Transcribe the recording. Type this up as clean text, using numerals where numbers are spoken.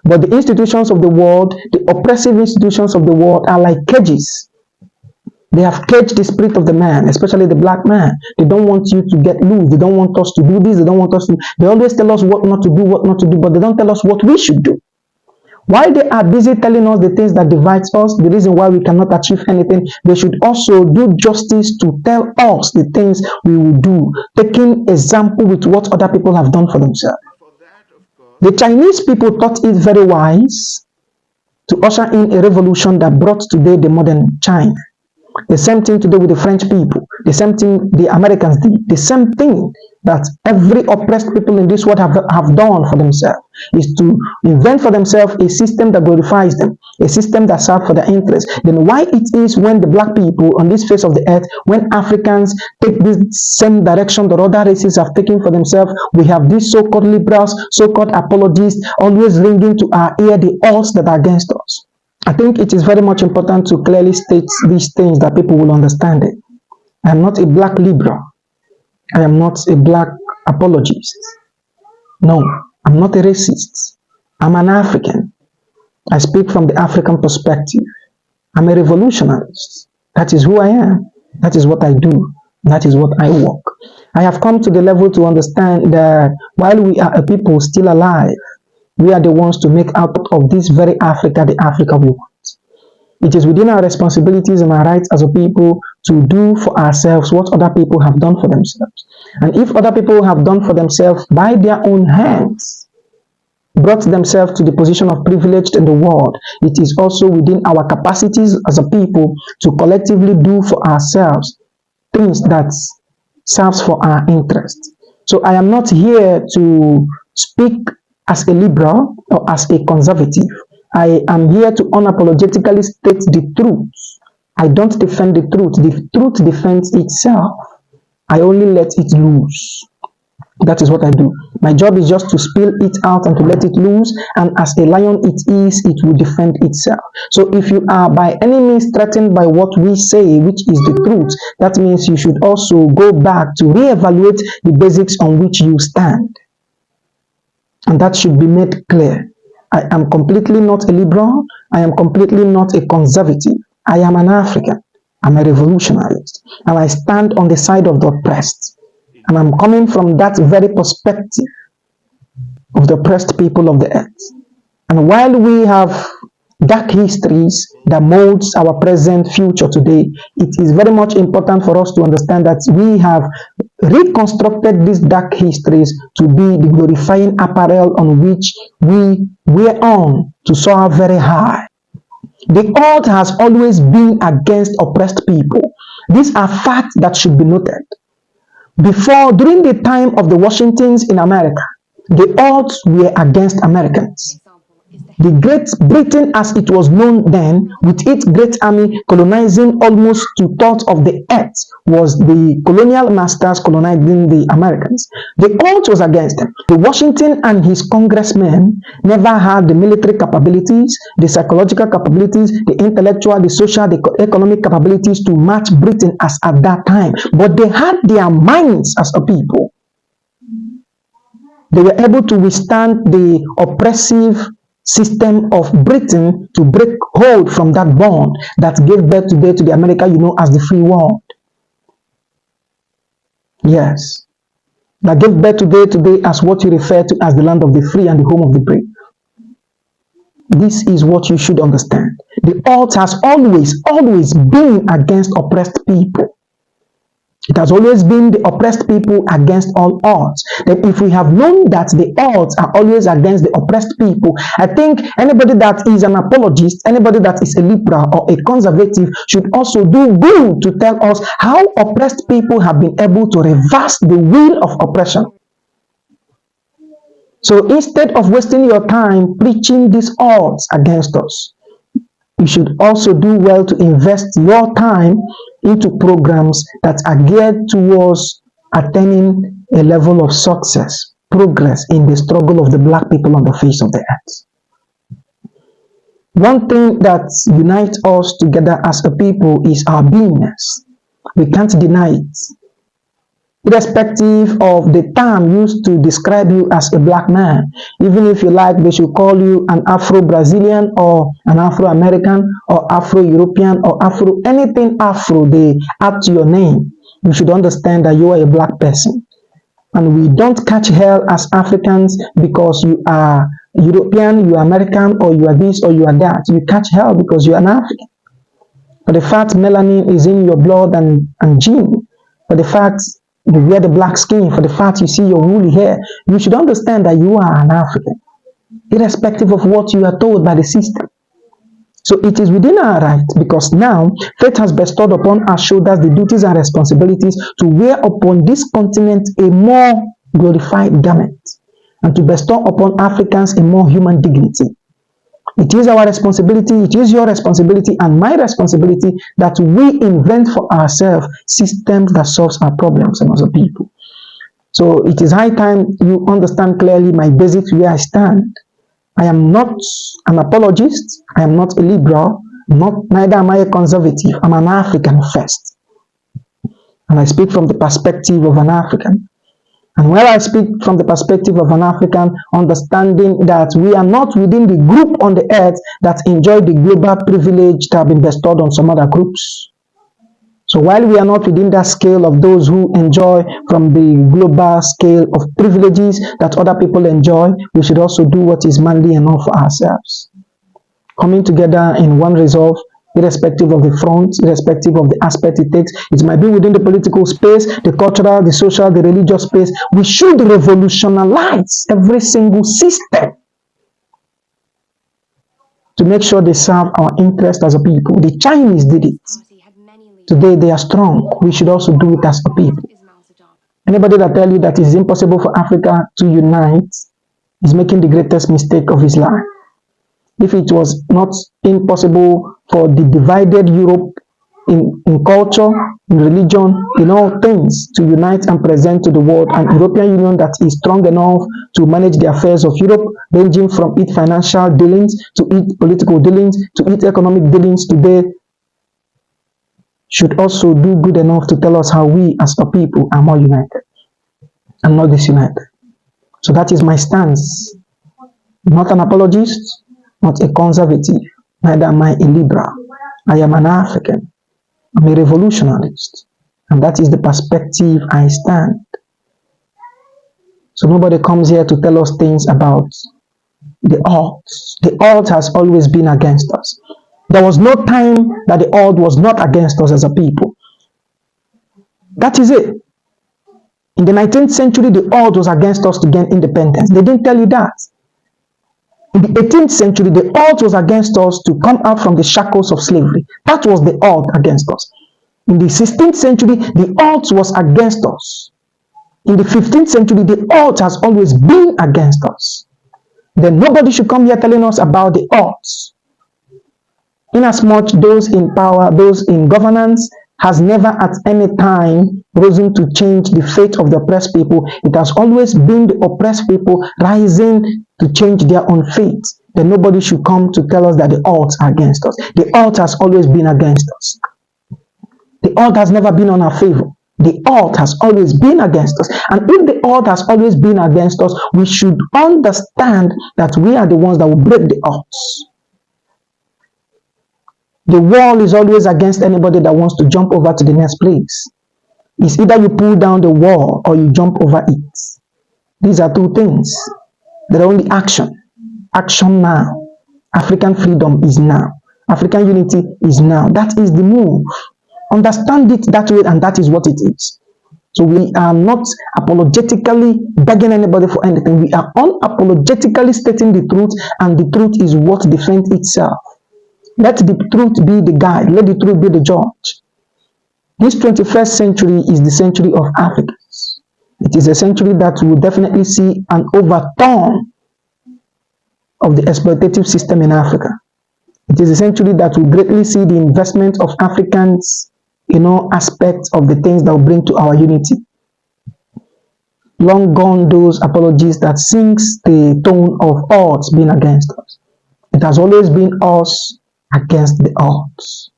But the institutions of the world, the oppressive institutions of the world, are like cages. They have caged the spirit of the man, especially the black man. They don't want you to get loose. They don't want us to do this. They don't want us to. They always tell us what not to do, but they don't tell us what we should do. While they are busy telling us the things that divides us, the reason why we cannot achieve anything, they should also do justice to tell us the things we will do, taking example with what other people have done for themselves. The Chinese people thought it very wise to usher in a revolution that brought today the modern China. The same thing to do with the French people. The same thing the Americans did. The same thing that every oppressed people in this world have done for themselves is to invent for themselves a system that glorifies them, a system that serves for their interests. Then why it is when the black people on this face of the earth, when Africans take this same direction that other races have taken for themselves, we have these so-called liberals, so-called apologists always ringing to our ear the odds that are against us. I think it is very much important to clearly state these things that people will understand it. I am not a black liberal. I am not a black apologist. No, I'm not a racist. I'm an African. I speak from the African perspective. I'm a revolutionist. That is who I am. That is what I do. That is what I work. I have come to the level to understand that while we are a people still alive, we are the ones to make out of this very Africa the Africa we want. It is within our responsibilities and our rights as a people to do for ourselves what other people have done for themselves. And if other people have done for themselves by their own hands, brought themselves to the position of privilege in the world, it is also within our capacities as a people to collectively do for ourselves things that serves for our interest. So I am not here to speak as a liberal or as a conservative. I am here to unapologetically state the truth. I don't defend the truth. The truth defends itself. I only let it loose. That is what I do. My job is just to spill it out and to let it loose. And as a lion it is, it will defend itself. So if you are by any means threatened by what we say, which is the truth, that means you should also go back to reevaluate the basics on which you stand. And that should be made clear. I am completely not a liberal. I am completely not a conservative. I am an African. I'm a revolutionist. And I stand on the side of the oppressed. And I'm coming from that very perspective of the oppressed people of the earth. And while we have dark histories that molds our present future today, it is very much important for us to understand that we have reconstructed these dark histories to be the glorifying apparel on which we wear on to soar very high. The odds has always been against oppressed people. These are facts that should be noted. During the time of the Washingtons in America, the odds were against Americans. The Great Britain, as it was known then, with its great army colonizing almost 2/3 of the earth, was the colonial masters colonizing the Americans. The odds was against them. The Washington and his congressmen never had the military capabilities, the psychological capabilities, the intellectual, the social, the economic capabilities to match Britain as at that time. But they had their minds as a people. They were able to withstand the oppressive system of Britain to break hold from that bond that gave birth today to the America you know as the free world. Yes. That gave birth today as what you refer to as the land of the free and the home of the brave. This is what you should understand. The odds has always been against oppressed people. It has always been the oppressed people against all odds. That if we have known that the odds are always against the oppressed people, I think anybody that is an apologist, anybody that is a liberal or a conservative should also do good to tell us how oppressed people have been able to reverse the wheel of oppression. So instead of wasting your time preaching these odds against us, you should also do well to invest your time into programs that are geared towards attaining a level of success, progress in the struggle of the black people on the face of the earth. One thing that unites us together as a people is our beingness. We can't deny it. irrespective of the term used to describe you as a black man. Even if you like, they should call you an Afro-Brazilian or an Afro-American or Afro-European or Afro, anything Afro they add to your name. You should understand that you are a black person. And we don't catch hell as Africans because you are European, you are American, or you are this or you are that. You catch hell because you are an African. For the fact melanin is in your blood and gene, for the fact you wear the black skin, for the fact you see your woolly hair, you should understand that you are an African, irrespective of what you are told by the system. So it is within our right, because now faith has bestowed upon our shoulders the duties and responsibilities to wear upon this continent a more glorified garment and to bestow upon Africans a more human dignity. It is our responsibility, it is your responsibility and my responsibility that we invent for ourselves systems that solve our problems and other people. So it is high time you understand clearly my basics where I stand. I am not an apologist, I am not a liberal, neither am I a conservative. I'm an African first. And I speak from the perspective of an African. And when I speak from the perspective of an African, understanding that we are not within the group on the earth that enjoy the global privilege that have been bestowed on some other groups. So while we are not within that scale of those who enjoy from the global scale of privileges that other people enjoy, we should also do what is manly enough for ourselves. Coming together in one resolve, irrespective of the front, irrespective of the aspect it takes. It might be within the political space, the cultural, the social, the religious space. We should revolutionize every single system to make sure they serve our interest as a people. The Chinese did it. Today they are strong. We should also do it as a people. Anybody that tells you that it is impossible for Africa to unite is making the greatest mistake of his life. If it was not impossible for the divided Europe in culture, in religion, in all things to unite and present to the world an European Union that is strong enough to manage the affairs of Europe, ranging from its financial dealings to its political dealings to its economic dealings today, should also do good enough to tell us how we as a people are more united and not disunited. So that is my stance. Not an apologist, not a conservative, neither am I a liberal. I am an African. I'm a revolutionarist. And that is the perspective I stand. So nobody comes here to tell us things about the odds. The odds has always been against us. There was no time that the odds was not against us as a people. That is it. In the 19th century, the odds was against us to gain independence. They didn't tell you that. In the 18th century, the odds was against us to come out from the shackles of slavery. That was the odds against us. In the 16th century, the odds was against us. In the 15th century, the odds has always been against us. Then nobody should come here telling us about the odds. Inasmuch those in power, those in governance, has never at any time risen to change the fate of the oppressed people. It has always been the oppressed people rising to change their own fate. Then nobody should come to tell us that the odds are against us. The odds has always been against us. The odds has never been on our favor. The odds has always been against us. And if the odds has always been against us, we should understand that we are the ones that will break the odds. The wall is always against anybody that wants to jump over to the next place. It's either you pull down the wall or you jump over it. These are two things. There are only action. Action now. African freedom is now. African unity is now. That is the move. Understand it that way, and that is what it is. So we are not apologetically begging anybody for anything. We are unapologetically stating the truth, and the truth is what defends itself. Let the truth be the guide. Let the truth be the judge. This 21st century is the century of Africans. It is a century that will definitely see an overturn of the exploitative system in Africa. It is a century that will greatly see the investment of Africans in all aspects of the things that will bring to our unity. Long gone those apologies that sings the tone of odds being against us. It has always been us against the odds.